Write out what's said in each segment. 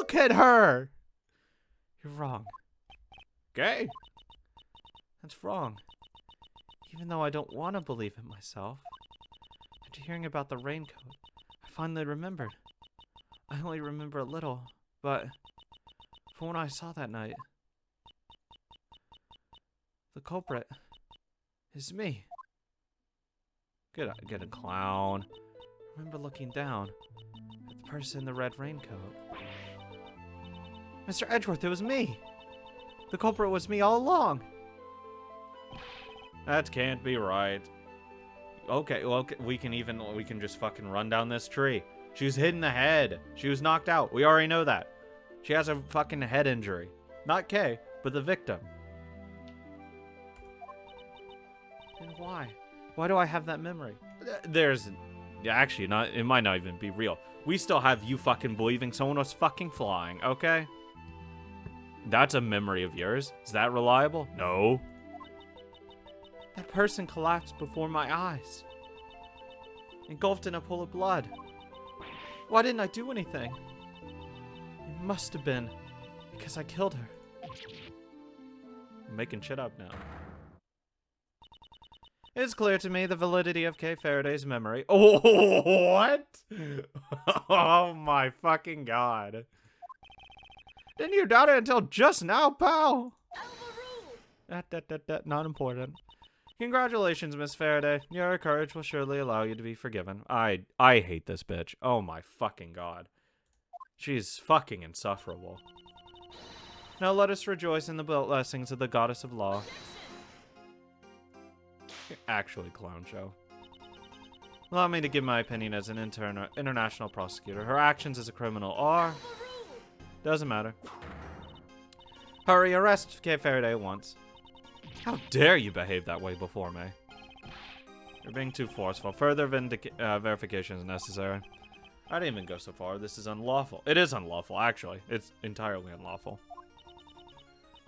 look at her! You're wrong. Okay. That's wrong. Even though I don't want to believe it myself. After hearing about the raincoat, I finally remembered. I only remember a little, but from what I saw that night, the culprit is me. Get a clown. I remember looking down at the person in the red raincoat. Mr. Edgeworth, it was me! The culprit was me all along! That can't be right. Okay, well, we can just fucking run down this tree. She was hit in the head. She was knocked out. We already know that. She has a fucking head injury. Not Kay, but the victim. And why? Why do I have that memory? Actually, it might not even be real. We still have you fucking believing someone was fucking flying, okay? That's a memory of yours. Is that reliable? No. That person collapsed before my eyes. Engulfed in a pool of blood. Why didn't I do anything? It must have been because I killed her. I'm making shit up now. It's clear to me the validity of Kay Faraday's memory. Oh, what? Oh my fucking god. Didn't you doubt it until just now, pal? Not important. Congratulations, Miss Faraday. Your courage will surely allow you to be forgiven. I hate this bitch. Oh my fucking god. She's fucking insufferable. Now let us rejoice in the blessings of the goddess of law. Actually, clown show. Allow me to give my opinion as an international prosecutor. Her actions as a criminal are... Doesn't matter. Hurry, arrest Kay Faraday at once. How dare you behave that way before me? You're being too forceful. Further verification is necessary. I didn't even go so far. This is unlawful. It is unlawful, actually. It's entirely unlawful.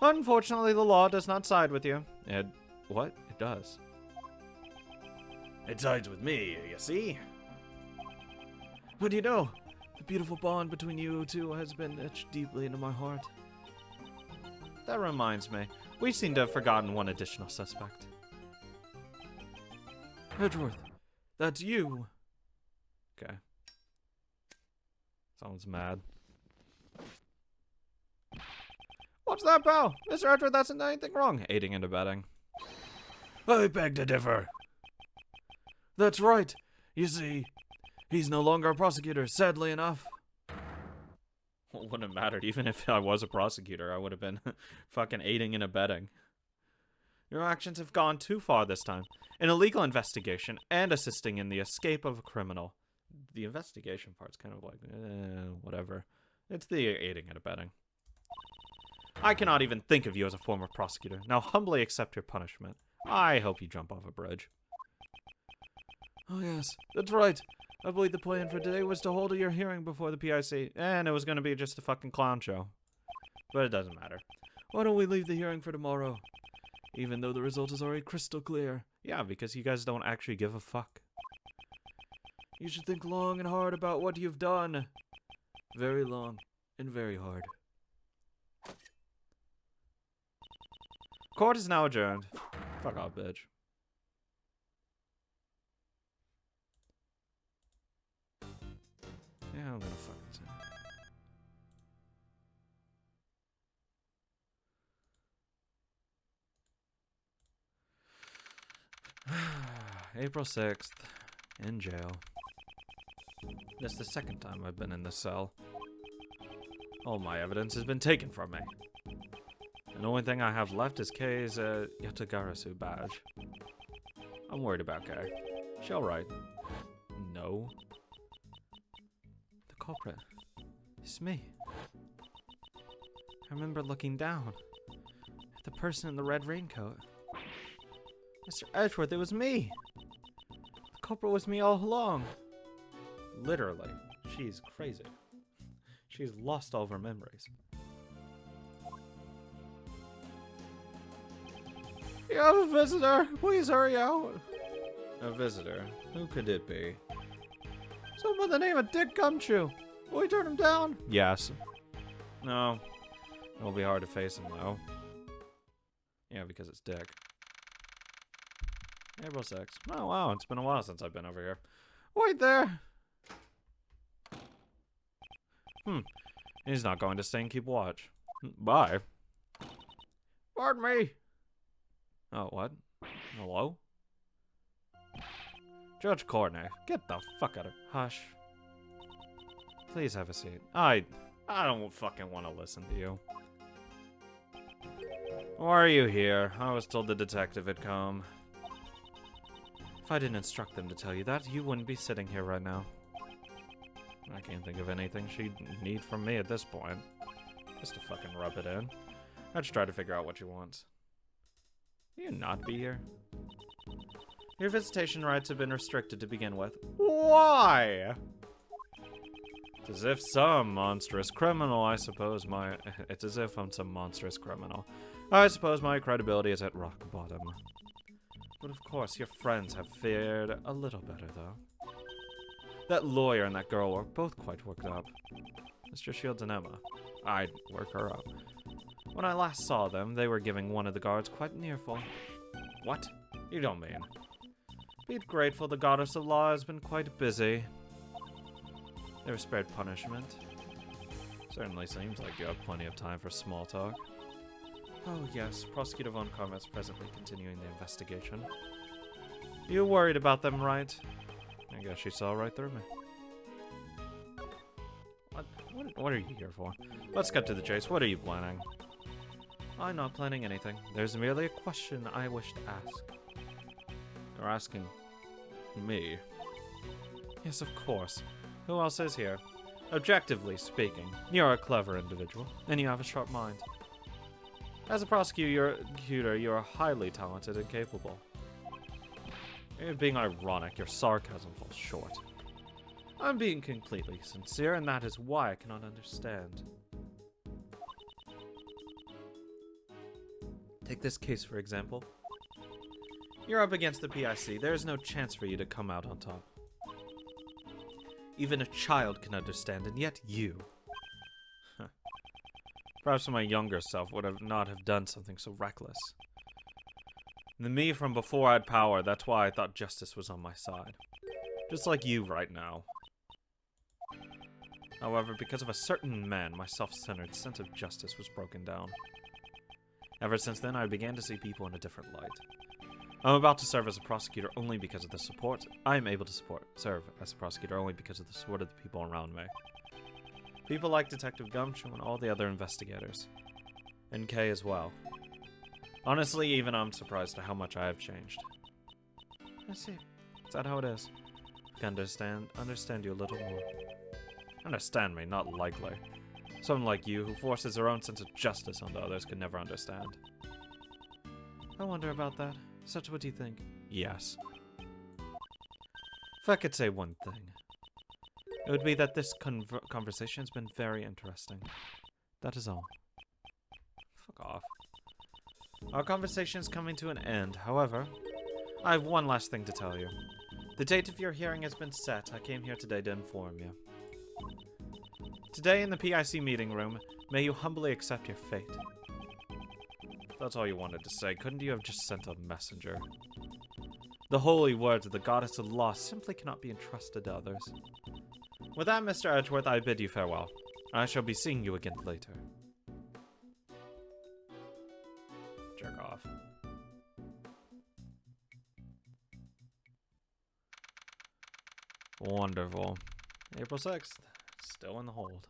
Unfortunately, the law does not side with you. What? It does. It sides with me, you see? But you know, the beautiful bond between you two has been etched deeply into my heart. That reminds me, we seem to have forgotten one additional suspect. Edgeworth, that's you. Okay. Someone's mad. What's that, pal? Mr. Edgeworth hasn't done anything wrong. Aiding and abetting. I beg to differ. That's right. You see, he's no longer a prosecutor, sadly enough. Well, it wouldn't have mattered. Even if I was a prosecutor, I would have been fucking aiding and abetting. Your actions have gone too far this time. An illegal investigation and assisting in the escape of a criminal. The investigation part's kind of like, whatever. It's the aiding and abetting. I cannot even think of you as a former prosecutor. Now humbly accept your punishment. I hope you jump off a bridge. Oh yes, that's right. I believe the plan for today was to hold your hearing before the PIC, and it was going to be just a fucking clown show. But it doesn't matter. Why don't we leave the hearing for tomorrow? Even though the result is already crystal clear. Yeah, because you guys don't actually give a fuck. You should think long and hard about what you've done. Very long and very hard. Court is now adjourned. Fuck off, bitch. Yeah, I'm gonna fucking say. April 6th, in jail. This is the second time I've been in this cell. All my evidence has been taken from me. And the only thing I have left is Kay's Yatagarasu badge. I'm worried about Kay. She'll write. No. The culprit. It's me. I remember looking down at the person in the red raincoat. Mr. Edgeworth, it was me! The culprit was me all along. Literally. She's crazy. She's lost all of her memories. You have a visitor! Please hurry out! A visitor? Who could it be? Someone by the name of Dick Gumshoe! Will you turn him down? Yes. No. It'll be hard to face him, though. Yeah, because it's Dick. April 6th. Oh, wow, it's been a while since I've been over here. Wait there! He's not going to stay and keep watch. Bye. Pardon me! Oh, what? Hello? Judge Courtney, get the fuck out of... Hush. Please have a seat. I don't fucking want to listen to you. Why are you here? I was told the detective had come. If I didn't instruct them to tell you that, you wouldn't be sitting here right now. I can't think of anything she'd need from me at this point. Just to fucking rub it in. Let's try to figure out what she wants. Will you not be here? Your visitation rights have been restricted to begin with. Why? It's as if some monstrous criminal, I suppose my... It's as if I'm some monstrous criminal. I suppose my credibility is at rock bottom. But of course, your friends have fared a little better, though. That lawyer and that girl were both quite worked up. Mr. Shields and Emma. I'd work her up. When I last saw them, they were giving one of the guards quite an earful. What? You don't mean? Be grateful the goddess of law has been quite busy. They were spared punishment. Certainly seems like you have plenty of time for small talk. Oh yes, Prosecutor Von Karma is presently continuing the investigation. You worried about them, right? I guess she saw right through me. What are you here for? Let's get to the chase. What are you planning? I'm not planning anything. There's merely a question I wish to ask. You're asking me? Yes, of course. Who else is here? Objectively speaking, you're a clever individual, and you have a sharp mind. As a prosecutor, you're highly talented and capable. You're being ironic, your sarcasm falls short. I'm being completely sincere, and that is why I cannot understand. Take this case, for example. You're up against the PIC. There is no chance for you to come out on top. Even a child can understand, and yet you. Perhaps my younger self would have not have done something so reckless. The me from before I had power, that's why I thought justice was on my side. Just like you right now. However, because of a certain man, my self-centered sense of justice was broken down. Ever since then, I began to see people in a different light. I'm about to serve as a prosecutor only because of the support. I am able to serve as a prosecutor only because of the support of the people around me. People like Detective Gumshoe and all the other investigators. And Kay as well. Honestly, even I'm surprised at how much I have changed. I see. Is that how it is? I can understand you a little more. Understand me, not likely. Someone like you, who forces her own sense of justice onto others, could never understand. I wonder about that. Such what do you think? Yes. If I could say one thing, it would be that this conversation has been very interesting. That is all. Fuck off. Our conversation is coming to an end. However, I have one last thing to tell you. The date of your hearing has been set. I came here today to inform you. Today in the PIC meeting room, may you humbly accept your fate. That's all you wanted to say. Couldn't you have just sent a messenger? The holy words of the goddess of law simply cannot be entrusted to others. With that, Mr. Edgeworth, I bid you farewell. I shall be seeing you again later. Jerk off. Wonderful. April 6th. Still in the hold.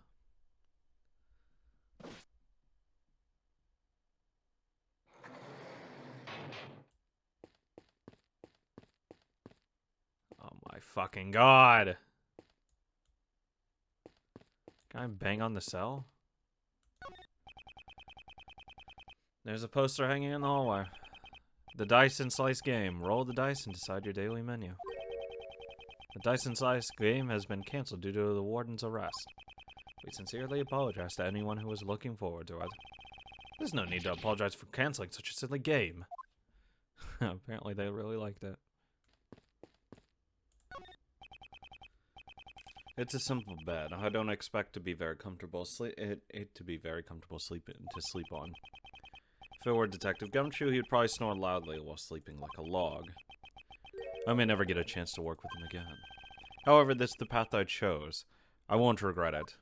Oh my fucking god. Can I bang on the cell? There's a poster hanging in the hallway. The Dice and Slice game. Roll the dice and decide your daily menu. The Dice and Slice game has been cancelled due to the warden's arrest. We sincerely apologize to anyone who was looking forward to it. There's no need to apologize for canceling such a silly game. Apparently they really liked it. It's a simple bed. I don't expect to be very comfortable to be very comfortable sleep on. If it were Detective Gumshoe, he'd probably snore loudly while sleeping like a log. I may never get a chance to work with him again. However, this is the path I chose. I won't regret it.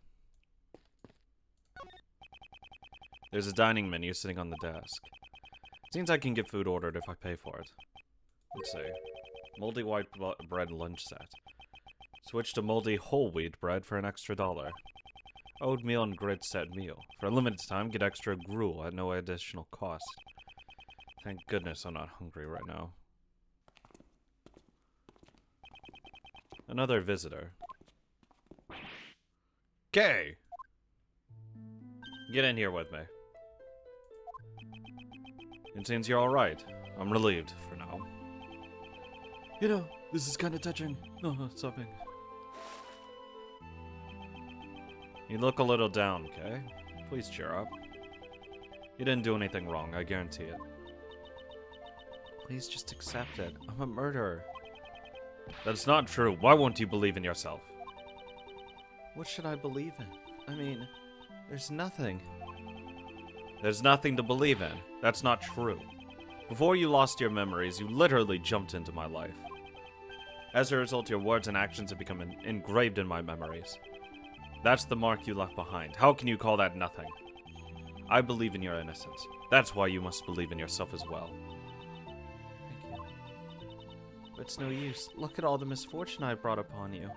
There's a dining menu sitting on the desk. Seems I can get food ordered if I pay for it. Let's see. Moldy white bread lunch set. Switch to moldy whole wheat bread for an extra $1. Oatmeal and grit set meal. For a limited time, get extra gruel at no additional cost. Thank goodness I'm not hungry right now. Another visitor. Kay! Get in here with me. It seems you're alright. I'm relieved for now. You know, this is kind of touching. No, stopping. You look a little down, Kay. Please cheer up. You didn't do anything wrong, I guarantee it. Please just accept it. I'm a murderer. That's not true. Why won't you believe in yourself? What should I believe in? I mean, there's nothing. There's nothing to believe in. That's not true. Before you lost your memories, you literally jumped into my life. As a result, your words and actions have become engraved in my memories. That's the mark you left behind. How can you call that nothing? I believe in your innocence. That's why you must believe in yourself as well. Thank you. But it's no use. Look at all the misfortune I brought upon you.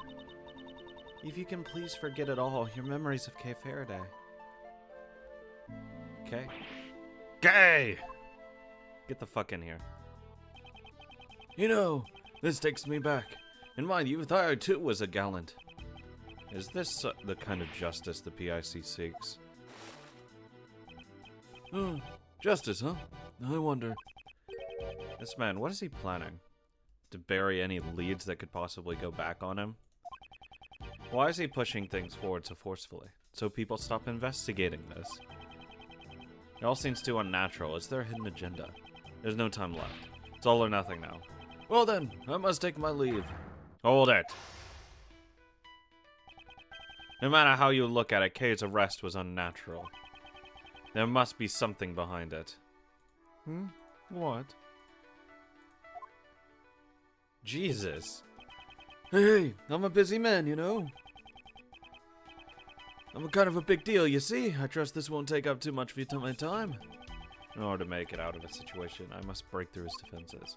If you can please forget it all, your memories of Kay Faraday. Kay? Kay! Get the fuck in here. You know, this takes me back. In my youth, I too was a gallant. Is this the kind of justice the PIC seeks? Oh, justice, huh? I wonder. This man, what is he planning? To bury any leads that could possibly go back on him? Why is he pushing things forward so forcefully? So people stop investigating this? It all seems too unnatural. Is there a hidden agenda? There's no time left. It's all or nothing now. Well then, I must take my leave. Hold it. No matter how you look at it, Kay's arrest was unnatural. There must be something behind it. What? Jesus. Hey, I'm a busy man, you know. I'm a kind of a big deal, you see. I trust this won't take up too much of my time. In order to make it out of a situation, I must break through his defenses.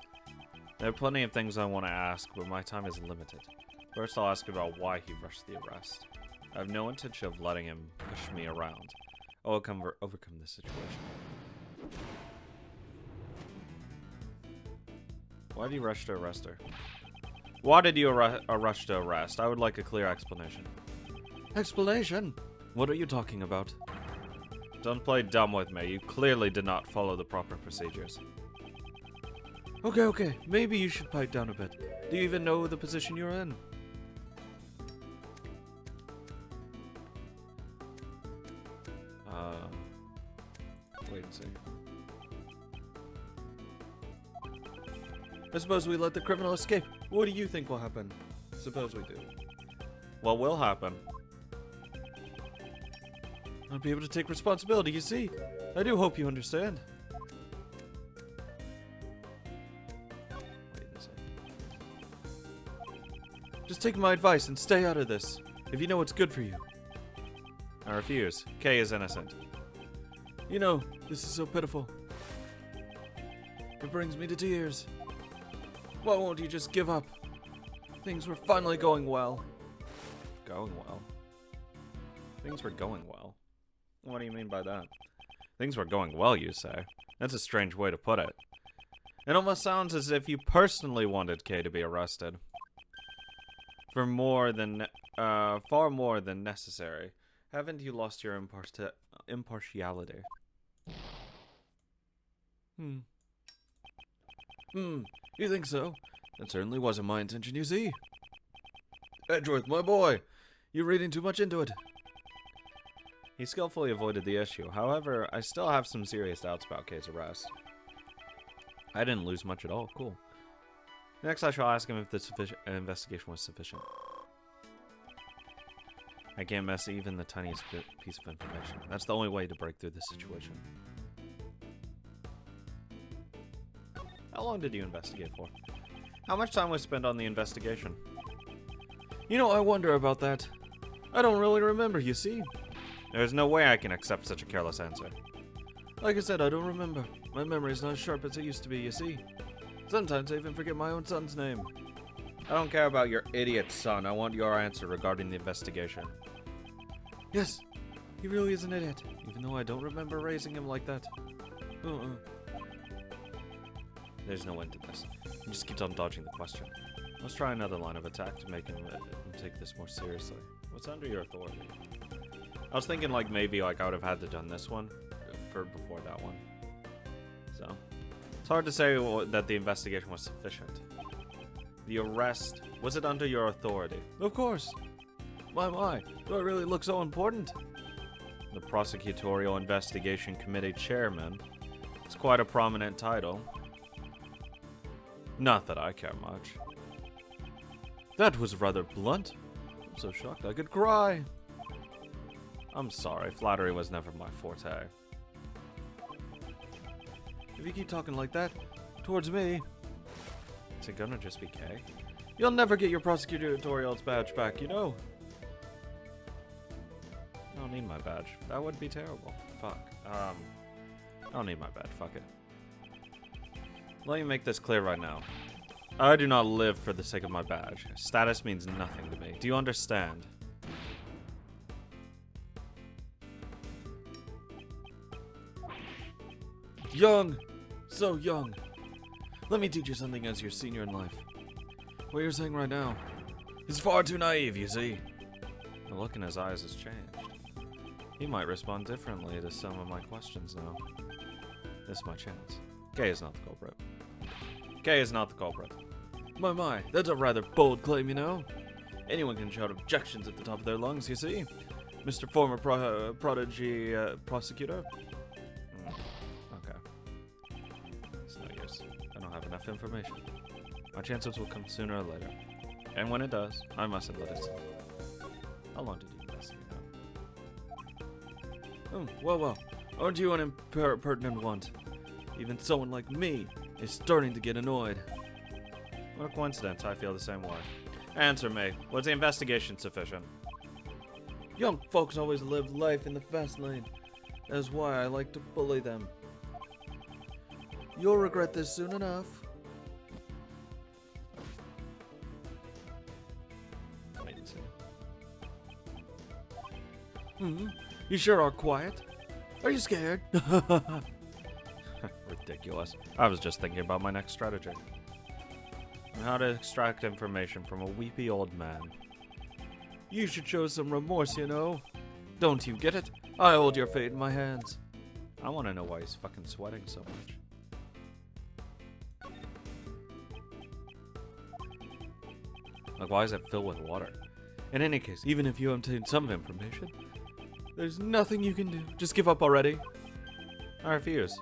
There are plenty of things I want to ask, but my time is limited. First, I'll ask about why he rushed the arrest. I have no intention of letting him push me around. I'll overcome this situation. Why did you rush to arrest her? Why did you rush to arrest? I would like a clear explanation. Explanation? What are you talking about? Don't play dumb with me. You clearly did not follow the proper procedures. Okay. Maybe you should pipe down a bit. Do you even know the position you're in? Wait a second. I suppose we let the criminal escape. What do you think will happen? Suppose we do. What will happen? I'll be able to take responsibility, you see. I do hope you understand. Wait a second. Just take my advice and stay out of this, if you know what's good for you. I refuse. Kay is innocent. You know, this is so pitiful. It brings me to tears. Why won't you just give up? Things were finally going well. Going well? Things were going well? What do you mean by that? Things were going well, you say? That's a strange way to put it. It almost sounds as if you personally wanted Kay to be arrested. For far more than necessary. Haven't you lost your impartiality? You think so? That certainly wasn't my intention, you see. Edgeworth, my boy! You're reading too much into it. He skillfully avoided the issue. However, I still have some serious doubts about Kay's arrest. I didn't lose much at all. Cool. Next, I shall ask him if the investigation was sufficient. I can't miss even the tiniest piece of information. That's the only way to break through this situation. How long did you investigate for? How much time was spent on the investigation? You know, I wonder about that. I don't really remember, you see. There's no way I can accept such a careless answer. Like I said, I don't remember. My memory's not as sharp as it used to be, you see. Sometimes I even forget my own son's name. I don't care about your idiot son. I want your answer regarding the investigation. Yes, he really is an idiot, even though I don't remember raising him like that. There's no end to this. He just keeps on dodging the question. Let's try another line of attack to make him take this more seriously. What's under your authority? I was thinking like maybe like I would have had to done this one before that one. So it's hard to say that the investigation was sufficient. The arrest, was it under your authority? Of course. My, do I really look so important? The Prosecutorial Investigation Committee Chairman. It's quite a prominent title. Not that I care much. That was rather blunt. I'm so shocked I could cry. I'm sorry, flattery was never my forte. If you keep talking like that, towards me... Is it gonna just be K? You'll never get your prosecutorial badge back, you know? I don't need my badge. That would be terrible. Fuck. I don't need my badge. Fuck it. Let me make this clear right now. I do not live for the sake of my badge. Status means nothing to me. Do you understand? Young! So young. Let me teach you something as your senior in life. What you're saying right now is far too naive, you see. The look in his eyes has changed. He might respond differently to some of my questions now. This is my chance. K is not the culprit. K is not the culprit. My, that's a rather bold claim, you know? Anyone can shout objections at the top of their lungs, you see? Mr. Former Prodigy Prosecutor? Okay. It's no use. I don't have enough information. My chances will come sooner or later. And when it does, I mustn't let it slip. How long did you investigate now? Well. Aren't you an impertinent one? Even someone like me is starting to get annoyed. What a coincidence, I feel the same way. Answer me. Was the investigation sufficient? Young folks always live life in the fast lane. That's why I like to bully them. You'll regret this soon enough. Wait a second. You sure are quiet. Are you scared? Ridiculous. I was just thinking about my next strategy. How to extract information from a weepy old man. You should show some remorse, you know. Don't you get it? I hold your fate in my hands. I want to know why he's fucking sweating so much. Like, why is it filled with water? In any case, even if you obtain some information, there's nothing you can do. Just give up already. I refuse.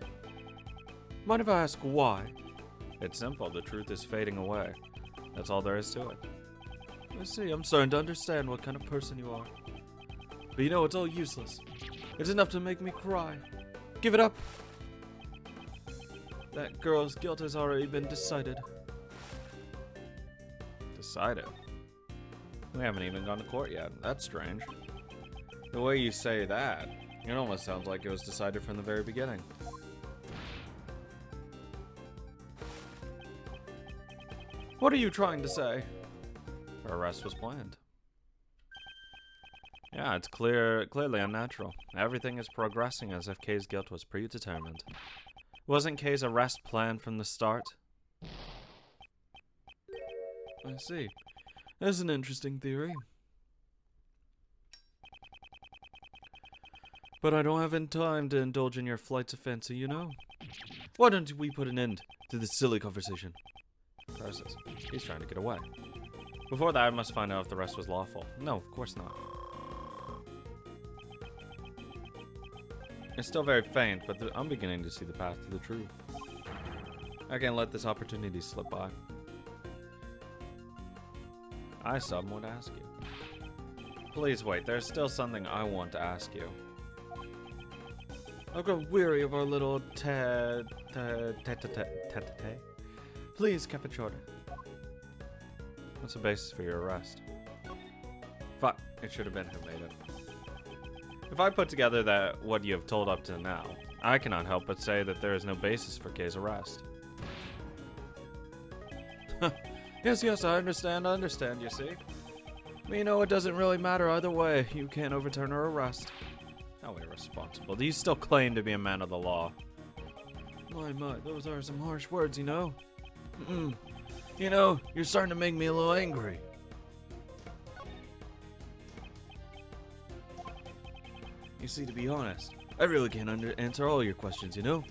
Mind if I ask why? It's simple. The truth is fading away. That's all there is to it. I see. I'm starting to understand what kind of person you are. But you know, it's all useless. It's enough to make me cry. Give it up. That girl's guilt has already been decided. Decided? We haven't even gone to court yet. That's strange. The way you say that, it almost sounds like it was decided from the very beginning. What are you trying to say? Her arrest was planned. Yeah, it's clearly unnatural. Everything is progressing as if Kay's guilt was predetermined. Wasn't Kay's arrest planned from the start? I see. That's an interesting theory. But I don't have time to indulge in your flights of fancy, you know? Why don't we put an end to this silly conversation? Process. He's trying to get away. Before that, I must find out if the rest was lawful. No, of course not. It's still very faint, but I'm beginning to see the path to the truth. I can't let this opportunity slip by. I, some would ask you. Please wait, there's still something I want to ask you. I've grown weary of our little Please, Cafechore. What's the basis for your arrest? Fuck, it should have been who made it. If I put together that what you have told up to now, I cannot help but say that there is no basis for Kay's arrest. Yes, I understand, you see. You know, it doesn't really matter either way. You can't overturn her arrest. How irresponsible. Do you still claim to be a man of the law? My, those are some harsh words, you know. You know, you're starting to make me a little angry. You see, to be honest, I really can't answer all your questions, you know.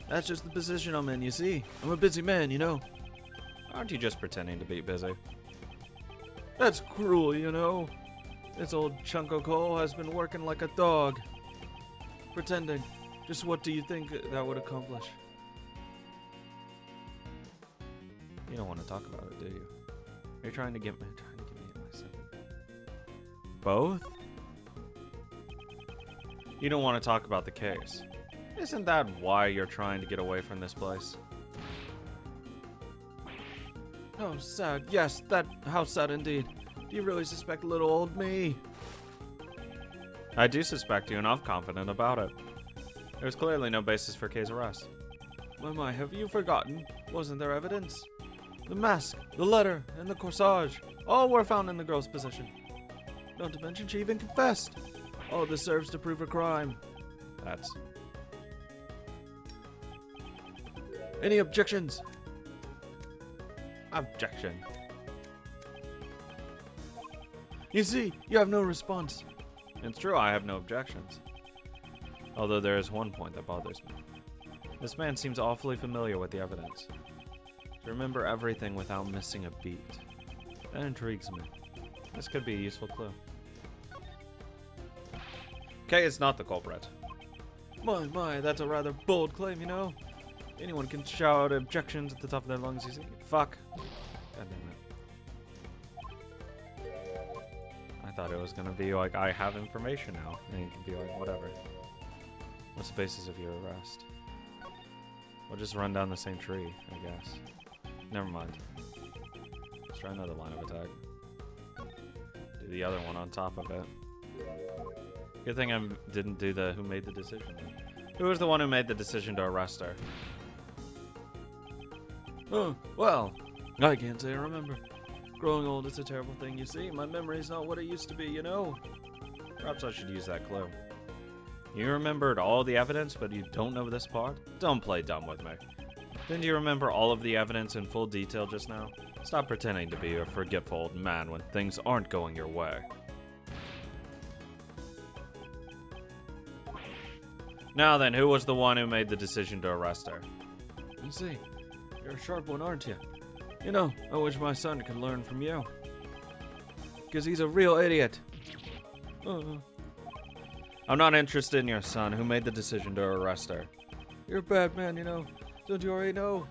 That's just the position I'm in, you see. I'm a busy man, you know. Aren't you just pretending to be busy? That's cruel, you know. This old chunk of coal has been working like a dog. Pretending. Just what do you think that would accomplish? You don't want to talk about it, do you? You're trying to get me my sympathy. Both? You don't want to talk about the case. Isn't that why you're trying to get away from this place? How sad. Yes, how sad indeed. Do you really suspect little old me? I do suspect you, and I'm confident about it. There's clearly no basis for Kay's arrest. My, have you forgotten? Wasn't there evidence? The mask, the letter, and the corsage, all were found in the girl's possession. Not to mention she even confessed. All this serves to prove her crime. That's... Any objections? Objection. You see, you have no response. It's true, I have no objections. Although there is one point that bothers me. This man seems awfully familiar with the evidence. To remember everything without missing a beat. That intrigues me. This could be a useful clue. Kay is not the culprit. My, that's a rather bold claim, you know. Anyone can shout objections at the top of their lungs, you see. Fuck. God damn it. I thought it was gonna be like, I have information now. And you can be like, whatever. What's the basis of your arrest? We'll just run down the same tree, I guess. Never mind. Let's try another line of attack. Do the other one on top of it. Good thing I didn't do the who made the decision. Who was the one who made the decision to arrest her? Oh, well, I can't say I remember. Growing old is a terrible thing, you see. My memory's not what it used to be, you know. Perhaps I should use that clue. You remembered all the evidence, but you don't know this part? Don't play dumb with me. Didn't you remember all of the evidence in full detail just now? Stop pretending to be a forgetful old man when things aren't going your way. Now then, who was the one who made the decision to arrest her? You see, you're a sharp one, aren't you? You know, I wish my son could learn from you. Because he's a real idiot. I'm not interested in your son. Who made the decision to arrest her? You're a bad man, you know. Don't you already know?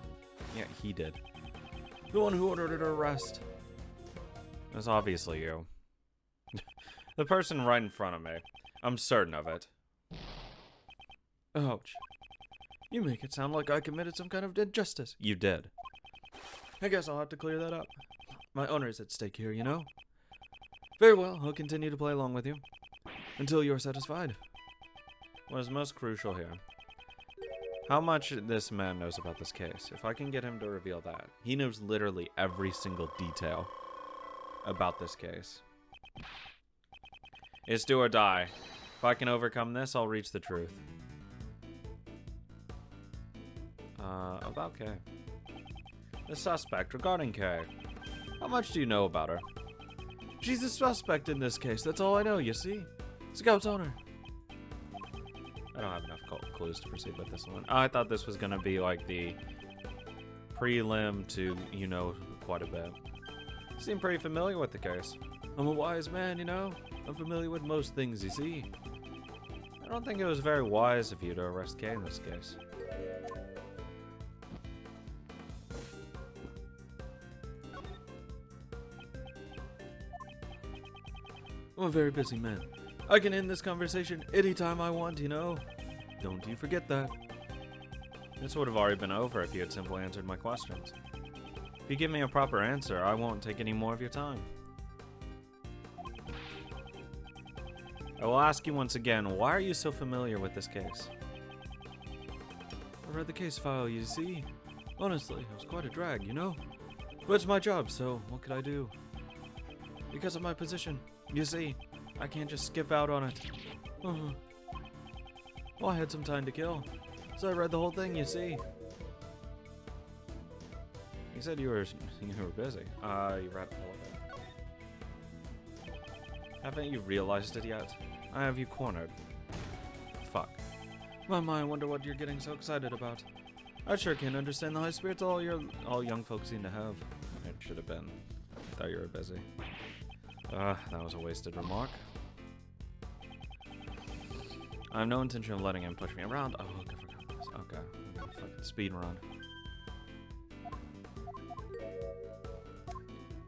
Yeah, he did. The one who ordered her arrest. That's obviously you. The person right in front of me. I'm certain of it. Ouch. You make it sound like I committed some kind of injustice. You did. I guess I'll have to clear that up. My honor is at stake here, you know? Very well, I'll continue to play along with you. Until you're satisfied. What is most crucial here? How much this man knows about this case. If I can get him to reveal that. He knows literally every single detail about this case. It's do or die. If I can overcome this, I'll reach the truth. About Kay. The suspect regarding Kay. How much do you know about her? She's a suspect in this case, that's all I know, you see? Scout's honor. I don't have enough clues to proceed with this one. I thought this was going to be like the prelim to, you know, quite a bit. You seem pretty familiar with the case. I'm a wise man, you know? I'm familiar with most things, you see? I don't think it was very wise of you to arrest Kay in this case. I'm a very busy man. I can end this conversation anytime I want, you know? Don't you forget that. This would have already been over if you had simply answered my questions. If you give me a proper answer, I won't take any more of your time. I will ask you once again, why are you so familiar with this case? I read the case file, you see? Honestly, it was quite a drag, you know? But it's my job, so what could I do? Because of my position, you see, I can't just skip out on it. Well, I had some time to kill, so I read the whole thing, you see. You said you were busy. You read all of it. Haven't you realized it yet? I have you cornered. Fuck. Mama, I wonder what you're getting so excited about. I sure can't understand the high spirits all young folks seem to have. It should have been. I thought you were busy. That was a wasted remark. I have no intention of letting him push me around. Oh, okay, forgot this. Okay, I'm gonna fucking speed run.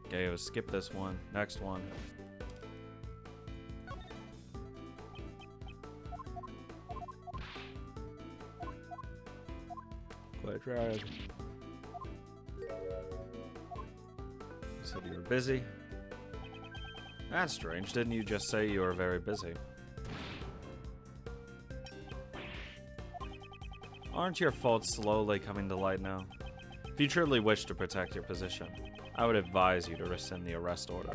Okay, let's skip this one. Next one. Quite drag. You said you were busy. That's strange. Didn't you just say you were very busy? Aren't your faults slowly coming to light now? If you truly wish to protect your position, I would advise you to rescind the arrest order.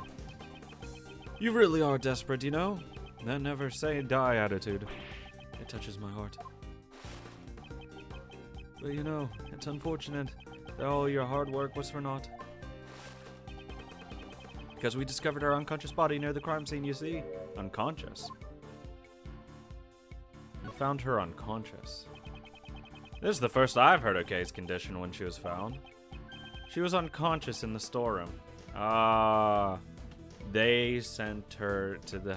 You really are desperate, you know? That never say die attitude. It touches my heart. But you know, it's unfortunate that all your hard work was for naught. Because we discovered her unconscious body near the crime scene, you see? Unconscious? You found her unconscious? This is the first I've heard of Kay's condition when she was found. She was unconscious in the storeroom. They sent her to the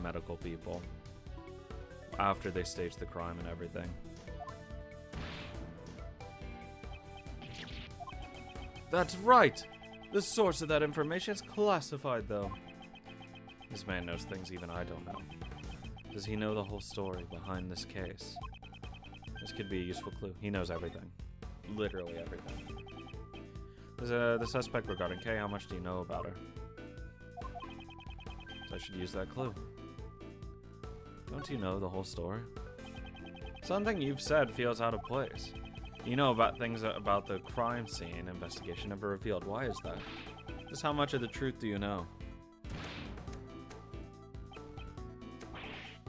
medical people after they staged the crime and everything. That's right! The source of that information is classified, though. This man knows things even I don't know. Does he know the whole story behind this case? This could be a useful clue. He knows everything. Literally everything. There's the suspect regarding Kay. How much do you know about her? So I should use that clue. Don't you know the whole story? Something you've said feels out of place. You know about things about the crime scene investigation never revealed. Why is that? Just how much of the truth do you know?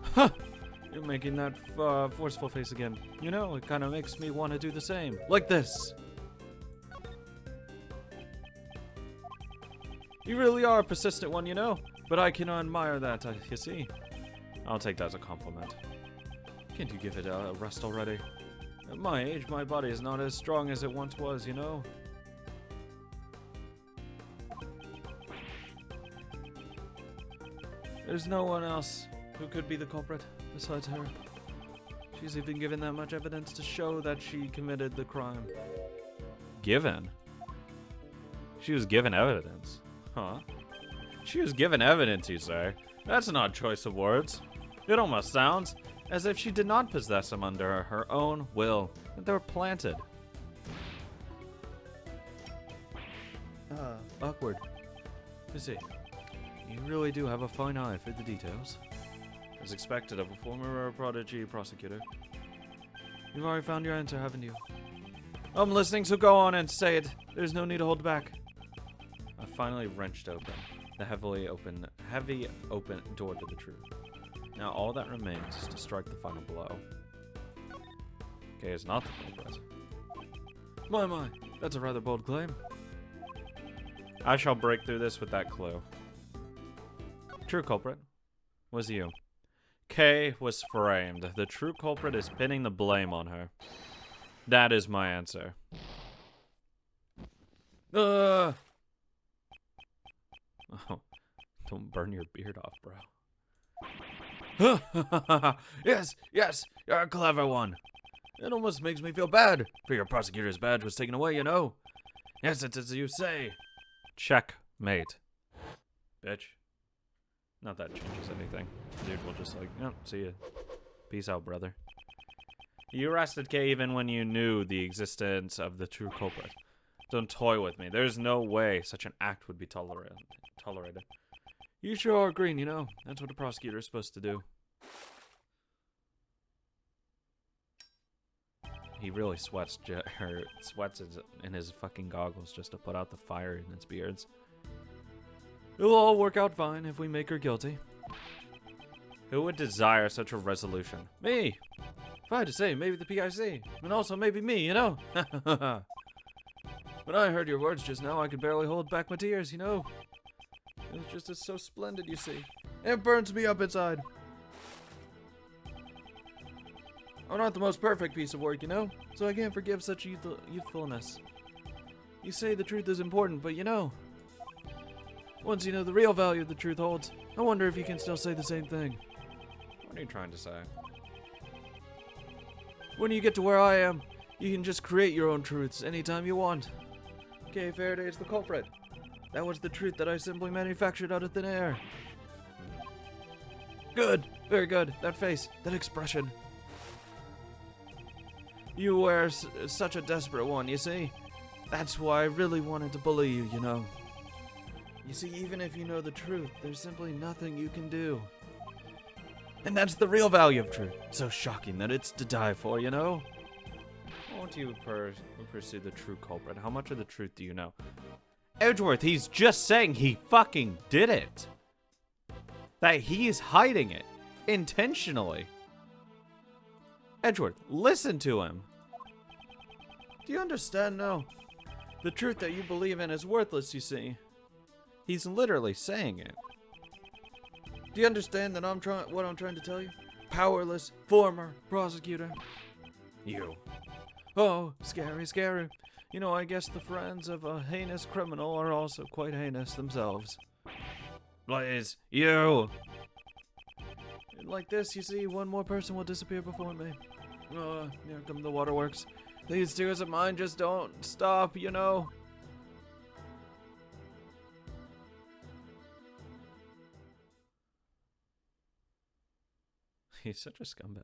Huh! You're making that forceful face again. You know, it kind of makes me want to do the same. Like this. You really are a persistent one, you know. But I can admire that, you see. I'll take that as a compliment. Can't you give it a rest already? At my age, my body is not as strong as it once was, you know? There's no one else who could be the culprit besides her. She's even given that much evidence to show that she committed the crime. Given? She was given evidence? Huh? She was given evidence, you say? That's an odd choice of words. It almost sounds as if she did not possess them under her own will, that they were planted. Awkward. You see, you really do have a fine eye for the details. As expected of a former prodigy prosecutor. You've already found your answer, haven't you? I'm listening, so go on and say it. There's no need to hold back. I finally wrenched open the heavy open door to the truth. Now all that remains is to strike the final blow. Kay is not the culprit. My, that's a rather bold claim. I shall break through this with that clue. True culprit was you. Kay was framed. The true culprit is pinning the blame on her. That is my answer. Uh. Oh, don't burn your beard off, bro. Yes, you're a clever one. It almost makes me feel bad, for your prosecutor's badge was taken away, you know. Yes, it's as you say. Checkmate. Bitch. Not that changes anything. Dude will just like, oh, see ya. Peace out, brother. You arrested Kay even when you knew the existence of the true culprit. Don't toy with me. There's no way such an act would be tolerated. You sure are green, you know. That's what a prosecutor is supposed to do. He really sweats in his fucking goggles just to put out the fire in his beards. It'll all work out fine if we make her guilty. Who would desire such a resolution? Me! If I had to say, maybe the PIC. And also maybe me, you know? When I heard your words just now, I could barely hold back my tears, you know? It was just so splendid, you see. It burns me up inside. I'm not the most perfect piece of work, you know? So I can't forgive such youthfulness. You say the truth is important, but you know, once you know the real value the truth holds, I wonder if you can still say the same thing. What are you trying to say? When you get to where I am, you can just create your own truths anytime you want. Kay Faraday is the culprit. That was the truth that I simply manufactured out of thin air. Good. Very good. That face. That expression. You were such a desperate one, you see? That's why I really wanted to bully you, you know? You see, even if you know the truth, there's simply nothing you can do. And that's the real value of truth. So shocking that it's to die for, you know? Why won't you pursue the true culprit? How much of the truth do you know? Edgeworth, he's just saying he fucking did it. That he's hiding it. Intentionally. Edgeworth, listen to him. Do you understand now? The truth that you believe in is worthless, you see. He's literally saying it. Do you understand that what I'm trying to tell you? Powerless, former prosecutor. You. Oh, scary, scary. You know, I guess the friends of a heinous criminal are also quite heinous themselves. Blaze, you! Like this, you see, one more person will disappear before me. Here come the waterworks. These tears of mine just don't stop, you know? He's such a scumbag.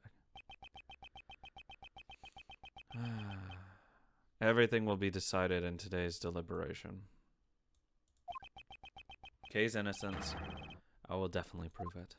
Everything will be decided in today's deliberation. Kay's innocence. I will definitely prove it.